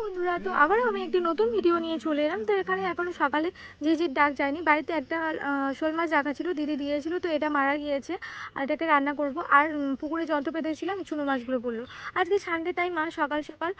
বন্ধুরা, তো আবারও আমি একটি নতুন ভিডিও নিয়ে চলে এলাম। তো এখানে এখনো সকালে যে ডাক যায়নি, বাড়িতে একটা শোল মাছ রাখা ছিল, দিদি দিয়েছিল, তো এটা মারা গিয়েছে আর এটাকে রান্না করব। আর পুকুরে জল তো পেতেছিলাম, চুনো মাছগুলো বললো আজকে সানডে, তাই মা সকাল সকাল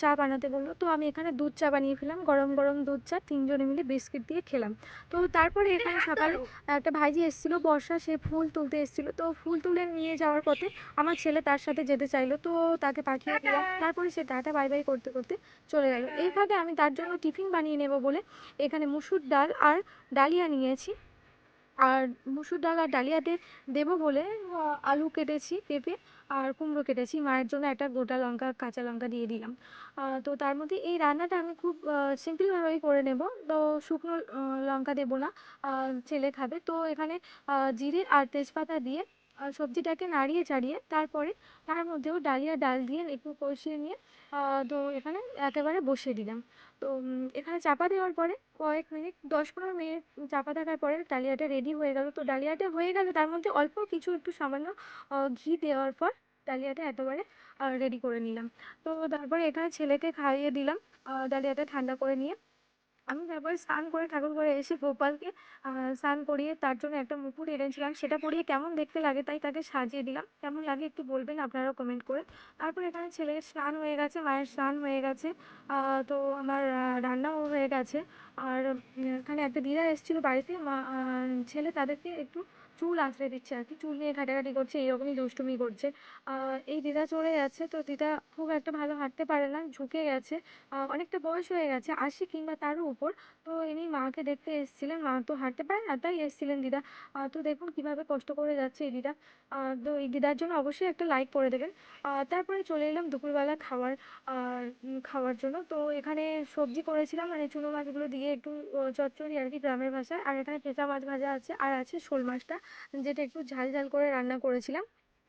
চা বানাতে বললো। তো আমি এখানে দুধ চা বানিয়ে ফেলাম, গরম গরম দুধ চা, তিনজনে মিলে বিস্কিট দিয়ে খেলাম। তো তারপরে এখানে সকালে একটা ভাইজি এসেছিলো, বর্ষা, সে ফুল তুলতে এসেছিলো। তো ফুল তুলে নিয়ে যাওয়ার পথে আমার ছেলে তার সাথে যেতে চাইলো, তো তাকে পাঠিয়ে দিলাম। তারপরে সে টাটা বাই বাই করতে করতে চলে গেল। এই ফাঁকে আমি তার জন্য টিফিন বানিয়ে নেব বলে এখানে মুসুর ডাল আর ডালিয়া নিয়েছি। আর মুসুর ডাল আর ডালিয়াতে দেবো বলে আলু কেটেছি, পেঁপে আর কুমড়ো কেটেছি, মায়ের জন্য একটা গোটা লঙ্কা, কাঁচা লঙ্কা দিয়ে দিলাম। তো তার মধ্যে এই রান্নাটা আমি খুব সিম্পলভাবেই করে নেব। তো শুকনো লঙ্কা দেবো না, ছেলে খাবে। তো এখানে জিরে আর তেজপাতা দিয়ে সবজিটাকে নাড়িয়ে চাড়িয়ে তারপরে তার মধ্যেও ডালিয়া ডাল দিয়ে একটু কষিয়ে নিয়ে তো এখানে একেবারে বসিয়ে দিলাম। তো এখানে চাপা দেওয়ার পরে কয়েক মিনিট, 10-15 মিনিট চাপা থাকার পরে ডালিয়াটা রেডি হয়ে গেল। তো ডালিয়াটা হয়ে গেলে তার মধ্যে অল্প কিছু একটু সামান্য ঘি দেওয়ার পর ডালিয়াটা একেবারে রেডি করে নিলাম। তো তারপরে এখানে ছেলেকে খাইয়ে দিলাম ডালিয়াটা ঠান্ডা করে নিয়ে। আমি তারপরে স্নান করে ঠাকুর ঘরে এসে গোপালকে স্নান করিয়ে তার জন্য একটা মুকুট এনেছিলাম, সেটা পরিয়ে কেমন দেখতে লাগে তাই তাকে সাজিয়ে দিলাম। কেমন লাগে একটু বলবেন আপনারাও কমেন্ট করে। তারপর এখানে ছেলের স্নান হয়ে গেছে, মায়ের স্নান হয়ে গেছে, তো আমার রান্নাও হয়ে গেছে। আর এখানে একটা দিদা এসেছিলো বাড়িতে, মা ছেলে তাদেরকে একটু চুল আঁচড়ে দিচ্ছে আর কি, চুল নিয়ে ঘাটাঘাটি করছে, এইরকমই দুষ্টুমি করছে। এই দিদা চলে যাচ্ছে, তো দিদা খুব একটা ভালো হাঁটতে পারে না, ঝুঁকে গেছে, অনেকটা বয়স হয়ে গেছে, 80 কিংবা তারও উপর। তো ইনি মাকে দেখতে এসেছিলেন, মা তো হাঁটতে পারে না, তাই এসেছিলেন দিদা। তো দেখুন কিভাবে কষ্ট করে যাচ্ছে এই দিদা। তো এই দিদার জন্য অবশ্যই একটা লাইক করে দেবেন। তারপরে চলে এলাম দুপুরবেলা খাওয়ার জন্য। তো এখানে সবজি করেছিলাম, মানে চুনো মাছগুলো দিয়ে একটু চচ্চড়ি আর কি, গ্রামের ভাষায়। আর এখানে পেঁচা মাছ ভাজা আছে, আর আছে শোল মাছটা, যেটা একটু ঝাল ঝাল করে রান্না করেছিলাম।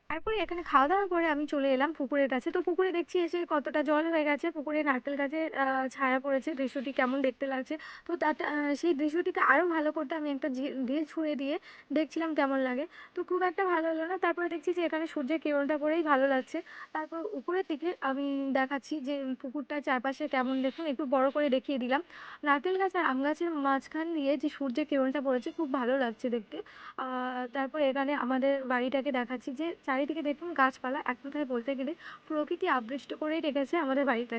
তারপরে এখানে খাওয়া দাওয়ার পরে আমি চলে এলাম পুকুরের কাছে। তো পুকুরে দেখছি এসে কতটা জল হয়ে গেছে, পুকুরে নারকেল গাছের ছায়া পড়েছে, দৃশ্যটি কেমন দেখতে লাগছে। তো তাতে সেই দৃশ্যটিকে আরও ভালো করতে আমি একটা ঢিল ছুঁড়ে দিয়ে দেখছিলাম কেমন লাগে। তো খুব একটা ভালো হলো না। তারপরে দেখছি যে এখানে সূর্যের কিরণটা পড়েই ভালো লাগছে। তারপর উপরের দিকে আমি দেখাচ্ছি যে পুকুরটার চারপাশে কেমন, দেখুন একটু বড় করে দেখিয়ে দিলাম। নারকেল গাছ আর আম গাছের মাঝখান দিয়ে যে সূর্যের কিরণটা পড়েছে, খুব ভালো লাগছে দেখতে। তারপর এখানে আমাদের বাড়িটাকে দেখাচ্ছি, যে চারিদিকে দেখুন গাছপালা, এক কথায় বলতে গেলে প্রকৃতি আবৃষ্ট করেই রেখেছে আমাদের বাড়িটা।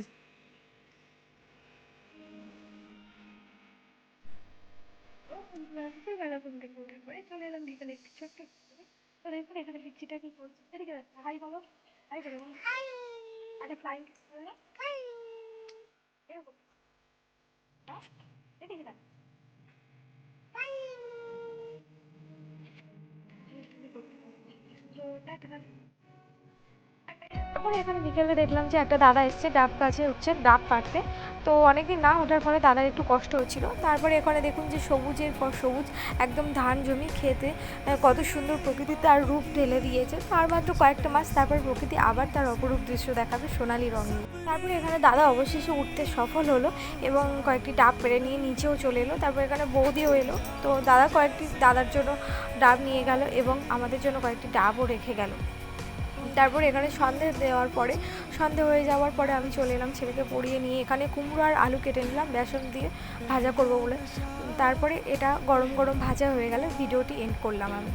বিকেলবেলা ঘুম থেকে উঠে পড়ে চলে এলাম বিকেলে একটু ছোট্ট পুকুরে। তো দেখুন এখানে পিচ্ছিটা কি করছে, এদিকে হাই বলো, হাই করে বলো, একটা ফ্লাইং কিস করলে এরকম, এদিকে দেখ। তো টাটা। তারপরে এখানে বিকেলে দেখলাম যে একটা দাদা এসছে ডাব গাছে উঠছে ডাব পাড়তে। তো অনেকদিন না ওঠার ফলে দাদার একটু কষ্ট হচ্ছিল। তারপরে এখানে দেখুন যে সবুজের পর সবুজ একদম ধান জমি খেতে কত সুন্দর প্রকৃতি তার রূপ ঢেলে দিয়েছে। তার মাত্র কয়েকটা মাস, তারপর প্রকৃতি আবার তার অপরূপ দৃশ্য দেখাবে সোনালি রঙে। তারপরে এখানে দাদা অবশেষে উঠতে সফল হলো এবং কয়েকটি ডাব পেড়ে নিয়ে নিচেও চলে এলো। তারপর এখানে বৌদিও এলো, তো দাদা কয়েকটি দাদার জন্য ডাব নিয়ে গেল এবং আমাদের জন্য কয়েকটি ডাবও রেখে গেল। তারপর এখানে সন্ধে হয়ে যাওয়ার পরে আমি চলে এলাম ছেলেকে পড়িয়ে নিয়ে। এখানে কুমড়ো আর আলু কেটে নিলাম বেসন দিয়ে ভাজা করব বলে। তারপরে এটা গরম গরম ভাজা হয়ে গেলে ভিডিওটি এন্ড করলাম আমি।